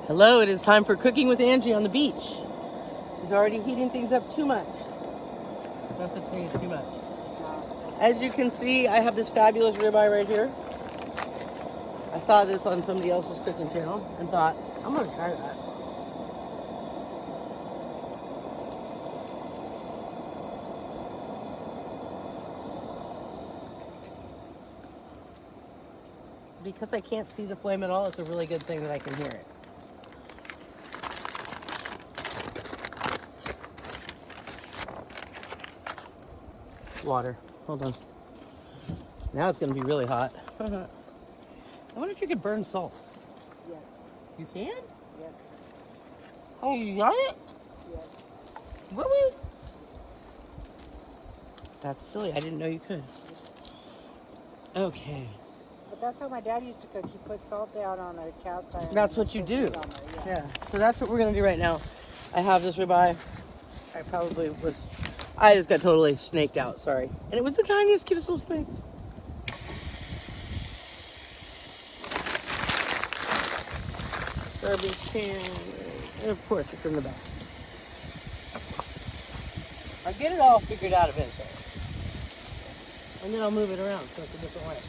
Hello, it is time for cooking with Angie on the beach. She's already heating things up too much. No such thing as too much. As you can see, I have this fabulous ribeye right here. I saw this on somebody else's cooking channel and thought, I'm gonna try that. Because I can't see the flame at all, it's a really good thing that I can hear it. Water. Hold on. Now it's going to be really hot. I wonder if you could burn salt. Yes. You can? Yes. Oh, you got it? Yes. Really? That's silly. I didn't know you could. Okay. But that's how my dad used to cook. He put salt down on a cast iron. That's what you do. There, Yeah. So that's what we're going to do right now. I have this ribeye. I just got totally snaked out. Sorry. And it was the tiniest, cutest little snake. Garbage can. And of course, it's in the back. I'll get it all figured out eventually. And then I'll move it around so it's a different way.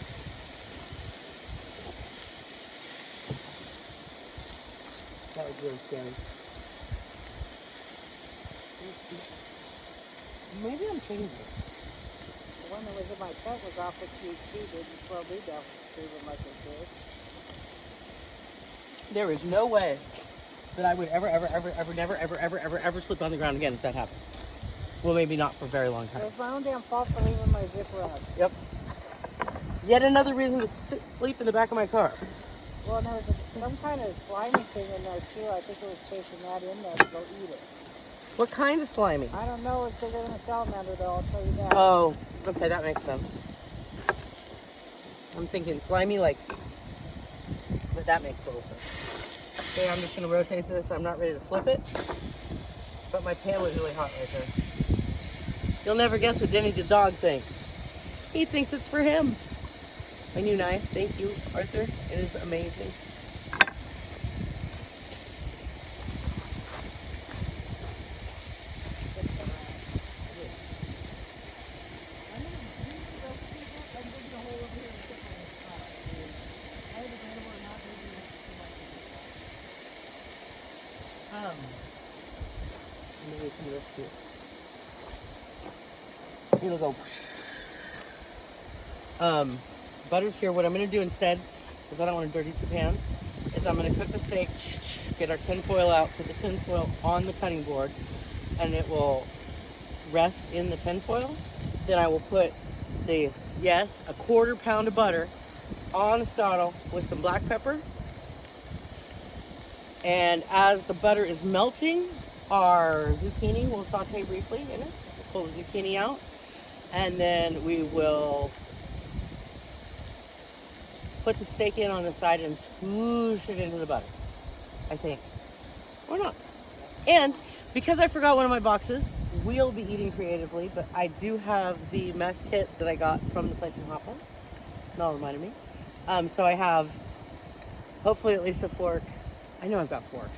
That was really scary. Maybe I'm changing. The one that was in my tent was awful cute too. Didn't slow me down from screaming like it did. There is no way that I would ever slip on the ground again if that happened. Well, maybe not for a very long It time. was my own damn fault for leaving my zipper up. Yep. Yet another reason to sleep in the back of my car. Well, and there was some kind of slimy thing in there too. I think it was chasing that in there to go eat it. What kind of slimy? I don't know. It's bigger than a salamander though, I'll tell you that. Oh, okay, that makes sense. I'm thinking slimy like, but that makes total sense. Okay, I'm just gonna rotate this. I'm not ready to flip it, but my pan was really hot right there. You'll never guess what Denny the dog thinks. He thinks it's for him. My new knife. Thank you, Arthur. It is amazing. Maybe some of this too. It'll go. Butter's here. What I'm going to do instead, because I don't want to dirty the pan, is I'm going to cook the steak, get our tin foil out, put the tin foil on the cutting board, and it will rest in the tin foil. Then I will put a quarter pound of butter on a straddle with some black pepper. And as the butter is melting, our zucchini will saute briefly in it. We'll pull the zucchini out, and then we will put the steak in on the side and swoosh it into the butter, I think. Or not. And because I forgot one of my boxes, we'll be eating creatively, but I do have the mess kit that I got from the place in Hopper. Mel reminded me. So I have, hopefully at least a fork. I know I've got forks.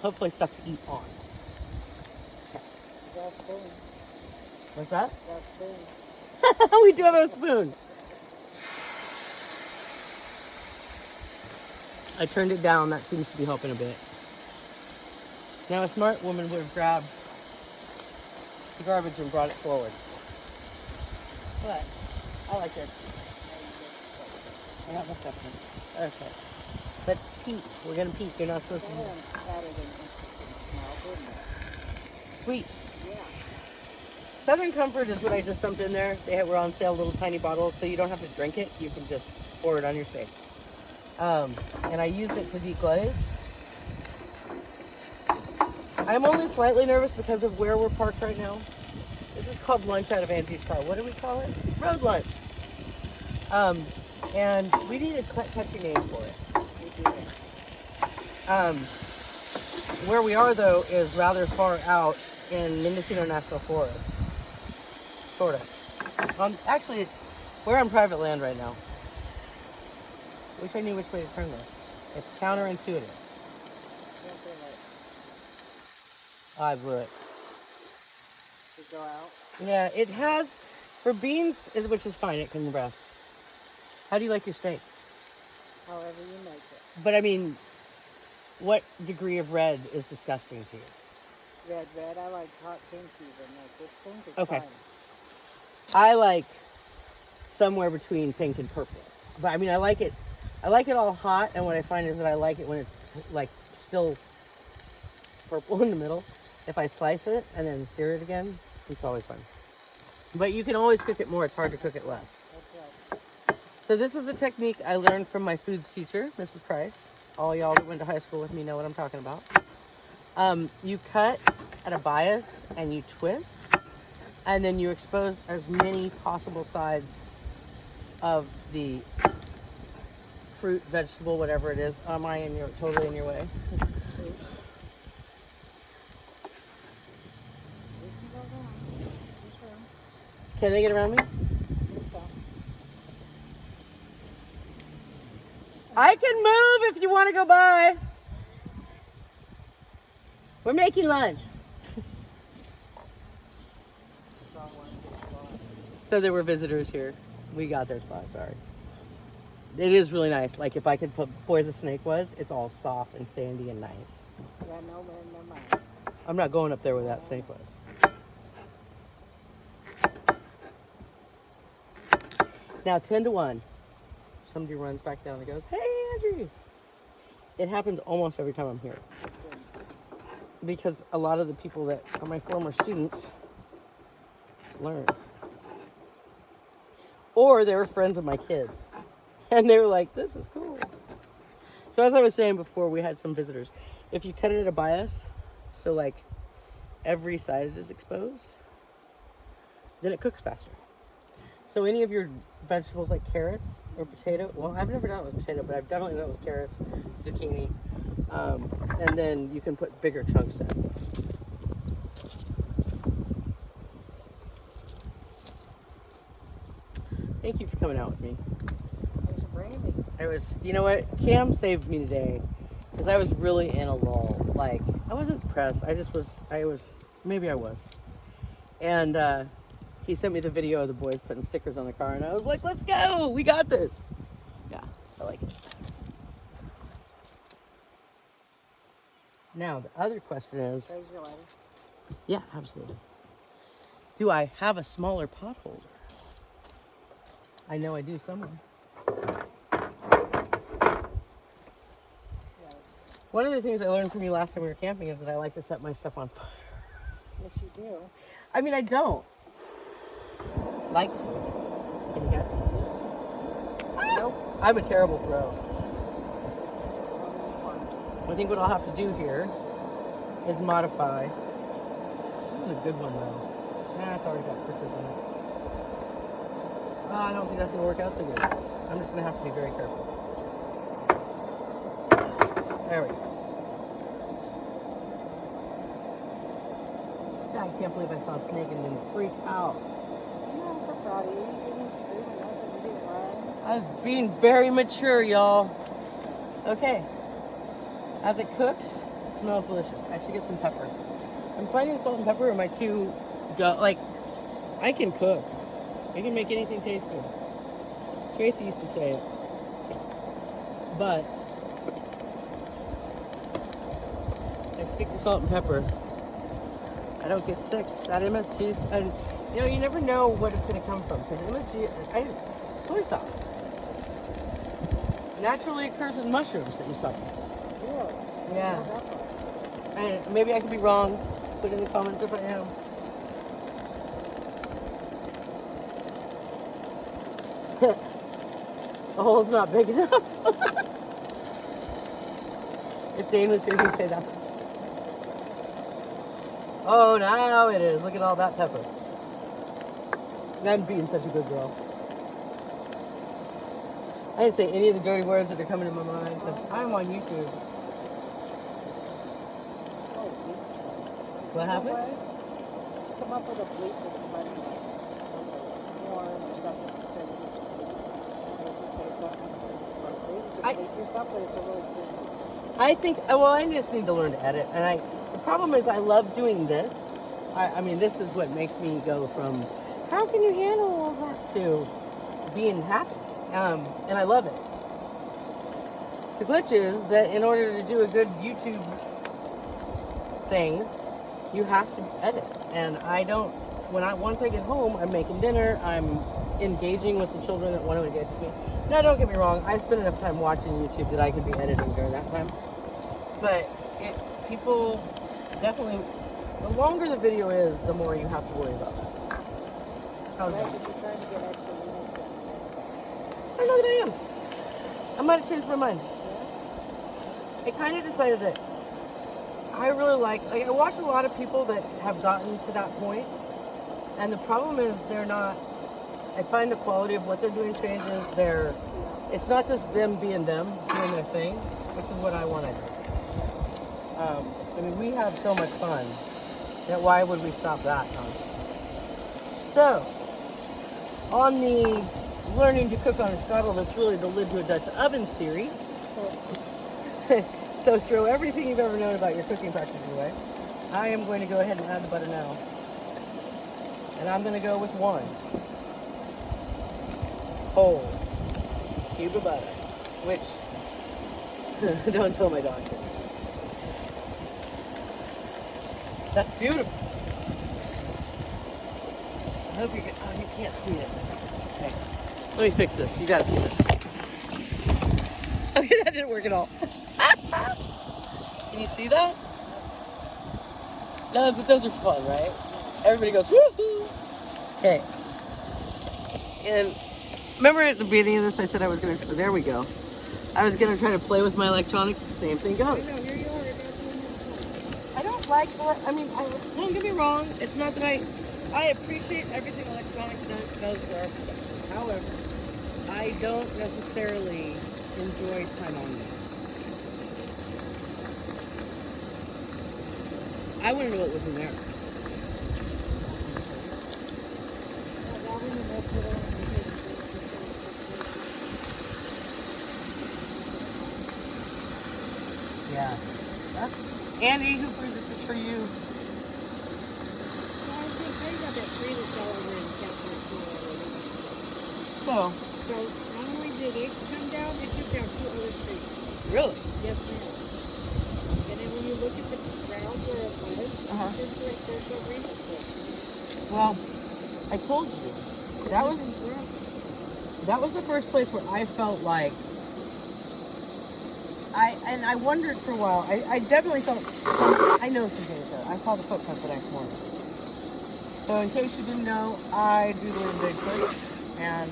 Hopefully stuff to eat on. Got a spoon. What's that? Got a spoon. We do have a spoon. I turned it down. That seems to be helping a bit. Now a smart woman would have grabbed the garbage and brought it forward. But I like it. I got my stuff in. Okay. Let's peek. We're gonna peek. You're not supposed to. Sweet. Yeah. Southern Comfort is what I just dumped in there. They were on sale, little tiny bottles, so you don't have to drink it. You can just pour it on your steak. And I used it to deglaze. I'm only slightly nervous because of where we're parked right now. This is called lunch out of Angie's car. What do we call it? Road lunch. And we need a catchy name for it. Where we are though is rather far out in Mendocino National Forest. Sort of. Actually, we're on private land right now. Wish I knew which way to turn this. It's counterintuitive. I blew it. to go out. Yeah, it has, for beans, which is fine, it can rest. How do you like your steak? However you make it. But I mean, what degree of red is disgusting to you? Red. I like hot pink even. Like this pink is Okay. fine. I like somewhere between pink and purple. But I mean, I like it all hot, and what I find is that I like it when it's like still purple in the middle. If I slice it and then sear it again, it's always fun. But you can always cook it more. It's hard to cook it less. That's right. So this is a technique I learned from my foods teacher, Mrs. Price. All y'all that went to high school with me know what I'm talking about. You cut at a bias and you twist, and then you expose as many possible sides of the fruit, vegetable, whatever it is. Am I totally in your way? Can they get around me? I can move if you want to go by. We're making lunch. So there were visitors here. We got their spot, sorry. It is really nice. Like if I could put where the snake was, it's all soft and sandy and nice. Yeah, no man, no mind. I'm not going up there where that snake was. Now 10-1. Somebody runs back down and goes, "Hey, Andrew!" It happens almost every time I'm here. Because a lot of the people that are my former students learn. Or they were friends of my kids. And they were like, "This is cool." So as I was saying before, we had some visitors. If you cut it at a bias, so like every side is exposed, then it cooks faster. So any of your vegetables like carrots or potato, well, I've never done it with potato, but I've definitely done it with carrots, zucchini, and then you can put bigger chunks in. Thank you for coming out with me. Thanks for bringing me. You know what? Cam saved me today because I was really in a lull. Like, I wasn't depressed. Maybe I was. And he sent me the video of the boys putting stickers on the car, and I was like, let's go! We got this! Yeah, I like it. Now, the other question is... Raise your lighter. Yeah, absolutely. Do I have a smaller pot holder? I know I do somewhere. One of the things I learned from you last time we were camping is that I like to set my stuff on fire. Yes, you do. I mean, I don't. Like to. Can you get it? Nope. I'm a terrible throw. I think what I'll have to do here is modify. This is a good one, though. Nah, it's already got prickles in it. I don't think that's going to work out so good. I'm just going to have to be very careful. There we go. God, I can't believe I saw a snake and didn't freak out. Yeah, I'm so proud of you. You didn't scream or nothing. You didn't run. I was being very mature, y'all. Okay. As it cooks, it smells delicious. I should get some pepper. I'm finding salt and pepper are my two, like, I can cook. I can make anything taste good. Tracy used to say it. But I stick to salt and pepper. I don't get sick. That MSG, and you know, you never know what it's going to come from. Because MSG, soy sauce naturally occurs in mushrooms that you suck. Really? Yeah. And maybe I could be wrong. Put in the comments if I am. The hole's not big enough. If Dane was here, he'd say that. Oh, now it is. Look at all that pepper. I'm being such a good girl. I didn't say any of the dirty words that are coming to my mind because I'm on YouTube. What happened? Come up with a bleep with a button warm or something. Bleep yourself, but it's a really good one. I think, well, I just need to learn to edit. And The problem is I love doing this. I mean, this is what makes me go from, how can you handle all that, to being happy. And I love it. The glitch is that in order to do a good YouTube thing, you have to edit. And I don't, once I get home, I'm making dinner, I'm engaging with the children that want to engage with me. Now, don't get me wrong, I spend enough time watching YouTube that I could be editing during that time. But people definitely, the longer the video is, the more you have to worry about that. How's that? You're trying to get extra minutes in. I don't know that I am. I might have changed my mind. Yeah? I kind of decided that I really like I watch a lot of people that have gotten to that point, and the problem is they're not, I find the quality of what they're doing changes. It's not just them being them, doing their thing, which is what I want to do. I mean, we have so much fun that why would we stop that? So, on the learning to cook on a scuttle, that's really the lid to a Dutch oven theory. So throw everything you've ever known about your cooking practices away. I am going to go ahead and add the butter now. And I'm going to go with 1 whole cube of butter, which, don't tell my dog. That's beautiful. I hope you can, oh, you can't see it. Okay, let me fix this. You gotta see this. Okay, that didn't work at all. Can you see that? No, but those are fun, right? Everybody goes, woohoo! Okay. And remember at the beginning of this, I said I was going to, there we go. I was going to try to play with my electronics. The same thing goes. I know, here you are. I don't like that. I mean, don't get me wrong. It's not that I appreciate everything electronics does for us. However, I don't necessarily enjoy time on it. I want to know what was in there. Yeah. Andy, who brings this for you? So not only did it come down, it took down 2 other trees. really? Yes, ma'am. And then when you look at the ground where it was, there's no reason for it. Well, I told you that was the first place where I felt like I wondered for a while. I definitely felt I know some things there. I saw the footprint the next morning. So in case you didn't know, I do live in Bigfoot, and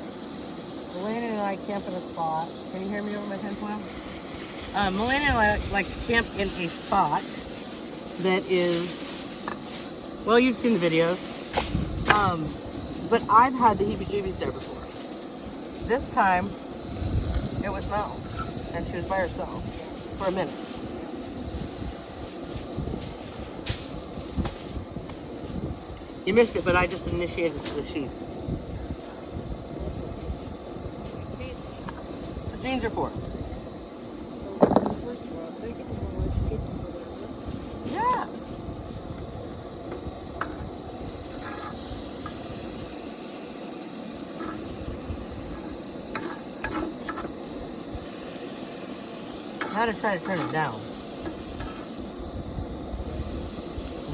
Melania and I camp in a spot. Can you hear me over my tinfoil? Melania and I like to camp in a spot that is, well, you've seen the videos. But I've had the heebie-jeebies there before. This time, it was Mel, and she was by herself for a minute. You missed it, but I just initiated the sheath. The jeans are for. Yeah. Now to try to turn it down.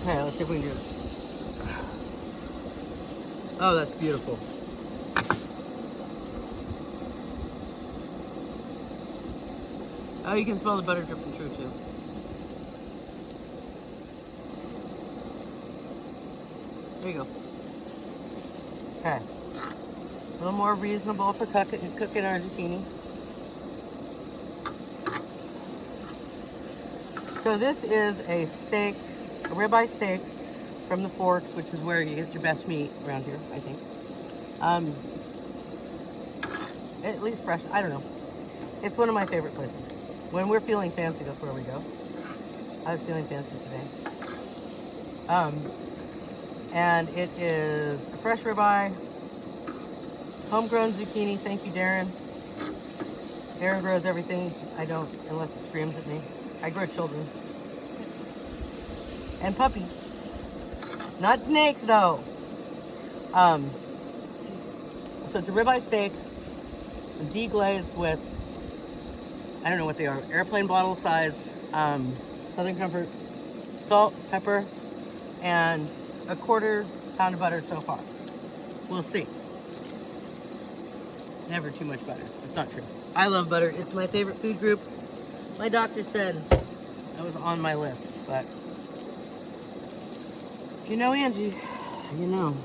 Okay, let's see if we can do this. Oh, that's beautiful. Oh, you can smell the butter dripping through too. There you go. Okay. A little more reasonable for cooking our zucchini. So this is a steak, a ribeye steak from the Forks, which is where you get your best meat around here, I think. At least fresh, I don't know. It's one of my favorite places. When we're feeling fancy, that's where we go. I was feeling fancy today. And it is a fresh ribeye, homegrown zucchini. Thank you, Darren. Darren grows everything. I don't, unless it screams at me. I grow children. and puppies. Not snakes though. So it's a ribeye steak, deglazed with, I don't know what they are, airplane bottle size, Southern Comfort, salt, pepper, and a 1/4 pound of butter so far. We'll see. Never too much butter. It's not true. I love butter. It's my favorite food group. My doctor said that was on my list, but if you know Angie, you know.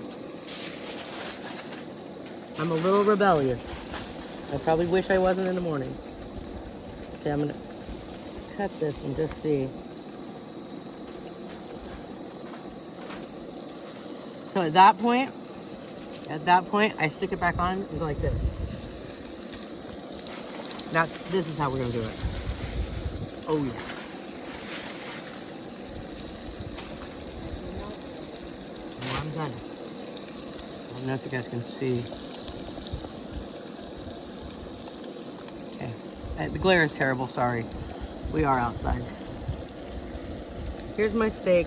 I'm a little rebellious. I probably wish I wasn't in the morning. Okay, I'm gonna cut this and just see. So at that point, I stick it back on and go like this. Now, this is how we're gonna do it. Oh yeah. Well, I'm done. I don't know if you guys can see. Okay. The glare is terrible, sorry. We are outside. Here's my steak.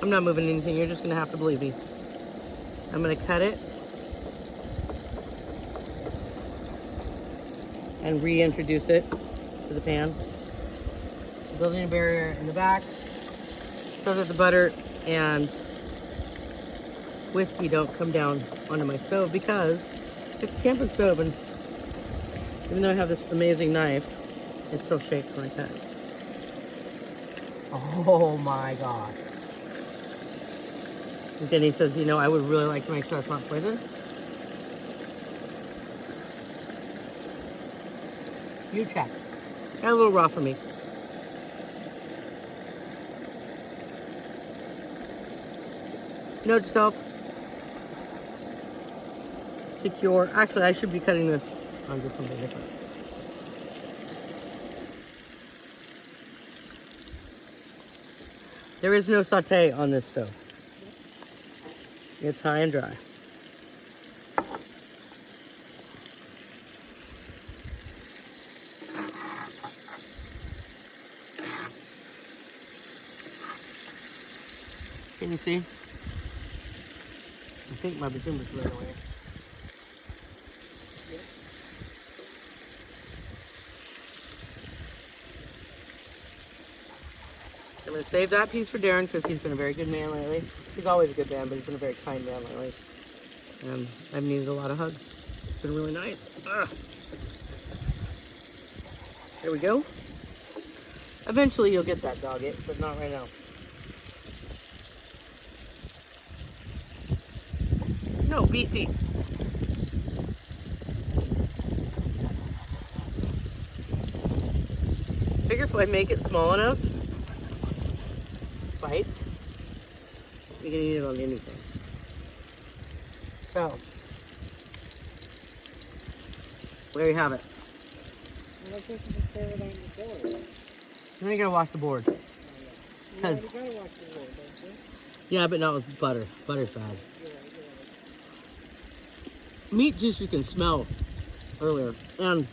I'm not moving anything, you're just gonna have to believe me. I'm gonna cut it and reintroduce it to the pan. Building a barrier in the back so that the butter and whiskey don't come down onto my stove, because it's a camping stove, and even though I have this amazing knife, it still shakes when I cut. Oh my God. And then he says, you know, I would really like to make sure it's not poison. You check. Got a little raw for me. Note to self. Secure. Actually, I should be cutting this on just something different. There is no saute on this stove. It's high and dry. Can you see? I think my bazooma's right away. I'm going to save that piece for Darren because he's been a very good man lately. He's always a good man, but he's been a very kind man lately. And I've needed a lot of hugs. It's been really nice. There we go. Eventually you'll get that dog it, but not right now. No, beefy. Figure if I make it small enough, bite, you can eat it on anything. So, there you have it. I think you can serve it on the board. Then you gotta wash the board. You already gotta wash the board, don't you? Yeah, but not with butter. Butter's bad. You're right. Meat juice you can smell earlier, and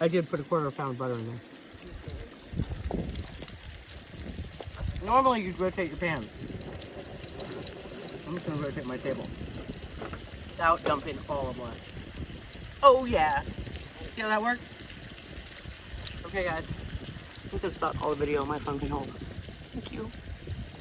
I did put a 1/4 pound of butter in there. Normally you'd rotate your pan. I'm just gonna rotate my table without dumping all of mine. Oh yeah! See how that worked? Okay guys, I think that's about all the video my phone can hold. Thank you.